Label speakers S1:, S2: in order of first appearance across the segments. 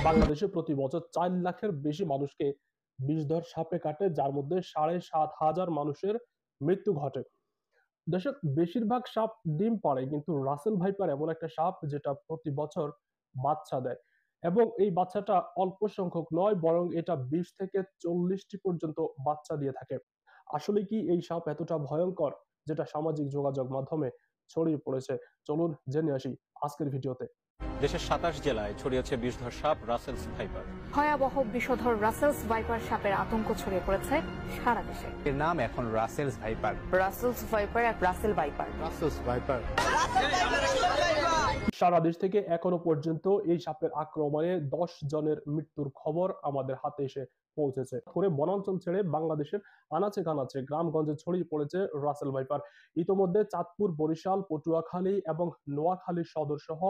S1: বাংলাদেশে প্রতি বছর 4 লাখের বেশি মানুষকে বিষধর সাপে কাটে, যার মধ্যে 7,500 মানুষের মৃত্যু ঘটে। দর্শক, বেশিরভাগ সাপ ডিম পাড়ে, কিন্তু রাসেল ভাইপার এমন একটা সাপ যেটা প্রতি বছর বাচ্চা দেয়, এবং এই বাচ্চাটা অল্প সংখ্যক নয়, বরং এটা 20 থেকে 40টি পর্যন্ত বাচ্চা দিয়ে থাকে। আসলে কি এই সাপ এতটা ভয়ঙ্কর যেটা সামাজিক যোগাযোগ মাধ্যমে ছড়িয়ে পড়েছে? চলুন জেনে আসি আজকের ভিডিওতে।
S2: দেশের 27 জেলায় ছড়িয়েছে বিষধর সাপ রাসেলস ভাইপার।
S3: ভয়াবহ বিষধর রাসেলস ভাইপার সাপের আতঙ্ক ছড়িয়ে পড়েছে সারা দেশে।
S4: এর নাম এখন রাসেলস ভাইপার।
S3: রাসেলস ভাইপার এক রাসেল ভাইপার।
S4: Russell's viper.
S1: সারা দেশ থেকে এখনো পর্যন্ত এই সাপের আক্রমণে 10 জনের মৃত্যুর খবর আমাদের হাতে এসে পৌঁছেছে। করে বনাঞ্চল ছেড়ে বাংলাদেশের আনাচে কানাচে গ্রামগঞ্জে ছড়িয়ে পড়েছে রাসেল ভাইপার। ইতোমধ্যে চাঁদপুর, বরিশাল, পটুয়াখালী এবং নোয়াখালী সদর সহ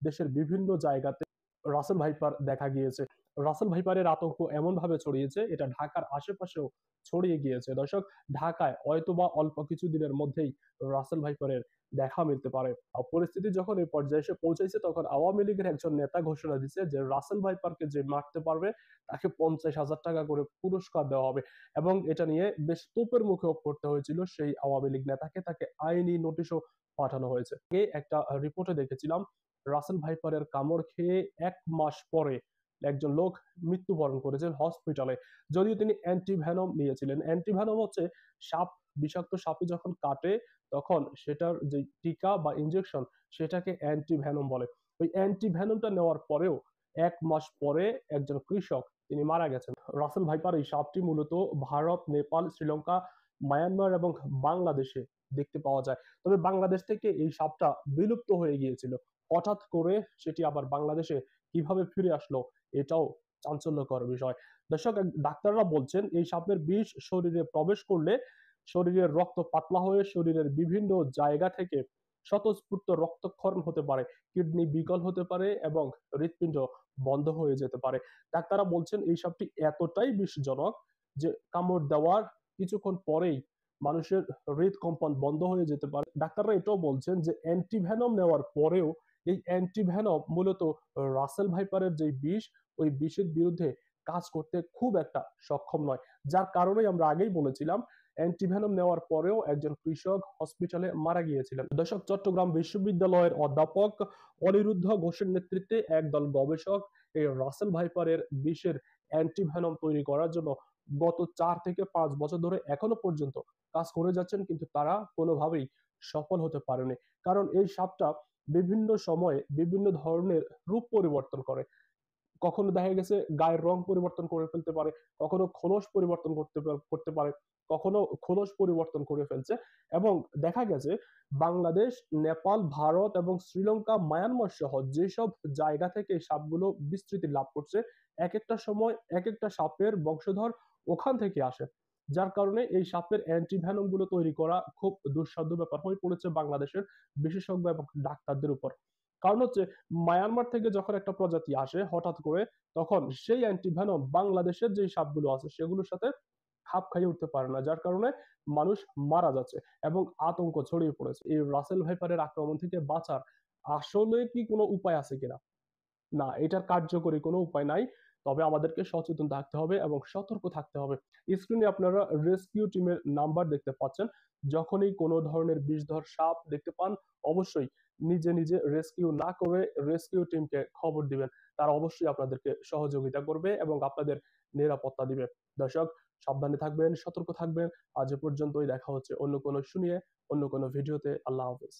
S1: দেশের বিভিন্ন জায়গাতে রাসেল ভাইপার দেখা গিয়েছে। রাসেল ভাইপারের আতঙ্ক এমন ভাবে ছড়িয়েছে, এটা ঢাকার আশেপাশেও ছড়িয়ে গিয়েছে। দর্শক, ঢাকায় হয়তোবা অল্প কিছু দিনের মধ্যেই রাসেল ভাইপারের দেখা মিলতে পারে। পরিস্থিতি যখন এই পর্যায়ে এসে পৌঁছাইছে, তখন আওয়ামী লীগের একজন নেতা ঘোষণা দিচ্ছে যে রাসেল ভাইপারকে যে মারতে পারবে তাকে 50,000 টাকা করে পুরস্কার দেওয়া হবে, এবং এটা নিয়ে বেশ তোপের মুখে পড়তে হয়েছিল সেই আওয়ামী লীগ নেতাকে। তাকে আইনি নোটিশও পাঠানো হয়েছে। একটা রিপোর্টে দেখেছিলাম, রাসেল ভাইপারের কামড় খেয়ে 1 মাস পরে একজন লোক মৃত্যুবরণ করেছেন হসপিটালে, যদিও তিনি অ্যান্টিভেনম নিয়েছিলেন। অ্যান্টিভেনম হচ্ছে সাপ, বিষাক্ত সাপে যখন কাটে তখন সেটার যে টিকা বা ইনজেকশন, সেটাকে অ্যান্টিভেনম বলে। ওই অ্যান্টিভেনমটা নেওয়ার পরেও 1 মাস পরে একজন কৃষক তিনি মারা গেছেন। রাসেল ভাইপার এই সাপটি মূলত ভারত, নেপাল, শ্রীলঙ্কা, মায়ানমার এবং বাংলাদেশে দেখতে পাওয়া যায়। তবে বাংলাদেশ থেকে এই সাপটা বিলুপ্ত হয়ে গিয়েছিল। হঠাৎ করে সেটি আবার বাংলাদেশে কিভাবে ফিরে আসলো, এটাও চাঞ্চল্যকর বিষয়। দর্শক, ডাক্তাররা বলছেন এই সাপের বিষ শরীরে প্রবেশ করলে শরীরের রক্ত পাতলা হয়ে শরীরের বিভিন্ন জায়গা থেকে স্বতঃস্ফূর্ত রক্তক্ষরণ হতে পারে, কিডনি বিকল হতে পারে এবং হৃৎপিণ্ড বন্ধ হয়ে যেতে পারে। ডাক্তাররা বলছেন এই সাপটি এতটাই বিষজনক যে কামড় দেওয়ার কিছুক্ষণ পরেই মানুষের হৃদকম্পন বন্ধ হয়ে যেতে পারে। ডাক্তাররা এটাও বলছেন যে অ্যান্টিভেনম নেওয়ার পরেও এই অ্যান্টিভেনম মূলত রাসেল ভাইপারের যে বিষ, ওই বিষের বিরুদ্ধে কাজ করতে খুব একটা সক্ষম নয়, যার কারণেই আমরা আগেই বলেছিলাম অ্যান্টিভেনম নেওয়ার পরেও একজন কৃষক হসপিটালে মারা গিয়েছিলেন। দর্শক, চট্টগ্রাম বিশ্ববিদ্যালয়ের অধ্যাপক অনিরুদ্ধ ঘোষের নেতৃত্বে একদল গবেষক এই রাসেল ভাইপারের বিষের অ্যান্টিভেনম তৈরি করার জন্য গত 4 থেকে 5 বছর ধরে এখনো পর্যন্ত কাজ করে যাচ্ছেন, কিন্তু তারা কোনোভাবেই সফল হতে পারেনি। কারণ এই সাপটা বিভিন্ন সময়ে বিভিন্ন ধরনের রূপ পরিবর্তন করে। কখনো দেখা গেছে গায়ের রং পরিবর্তন করে ফেলতে পারে, কখনো খোলস পরিবর্তন করতে পারে, কখনো খোলস পরিবর্তন করে ফেলছে। এবং দেখা গেছে বাংলাদেশ, নেপাল, ভারত এবং শ্রীলঙ্কা, মায়ানমার সহ যেসব জায়গা থেকে এই সাপগুলো বিস্তৃতি লাভ করছে, এক একটা সময় এক একটা সাপের বংশধর ওখান থেকে আসে, যার কারণে এই সাপের অ্যান্টিভেনম গুলো তৈরি করা খুব দুঃসাধ্য ব্যাপার হয়ে পড়েছে বাংলাদেশের বিশেষজ্ঞ এবং ডাক্তারদের উপর। কারণ হচ্ছে মায়ানমার থেকে যখন একটা প্রজাতি আসে হঠাৎ করে, তখন সেই অ্যান্টিভেনম বাংলাদেশের যে সাপগুলো আছে সেগুলোর সাথে খাপ খাইয়ে উঠতে পারে না, যার কারণে মানুষ মারা যাচ্ছে এবং আতঙ্ক ছড়িয়ে পড়েছে। এই রাসেল ভাইপারের আক্রমণ থেকে বাঁচার আসলে কি কোনো উপায় আছে কিনা? না, এটার কার্যকরী কোনো উপায় নাই। তবে আমাদেরকে সচেতন থাকতে হবে এবং সতর্ক থাকতে হবে। স্ক্রিনে আপনারা রেস্কিউ টিমের নাম্বার দেখতে পাচ্ছেন। যখনই কোনো ধরনের বিষধর সাপ দেখতে পান, অবশ্যই নিজে নিজে রেস্কিউ না করে রেস্কিউ টিমকে খবর দিবেন। তারা অবশ্যই আপনাদেরকে সহযোগিতা করবে এবং আপনাদের নিরাপত্তা দিবে। দর্শক, সাবধানে থাকবেন, সতর্ক থাকবেন। আজ এ পর্যন্তই। দেখা হচ্ছে অন্য কোনো ইস্যু নিয়ে, অন্য কোনো ভিডিওতে। আল্লাহ হাফেজ।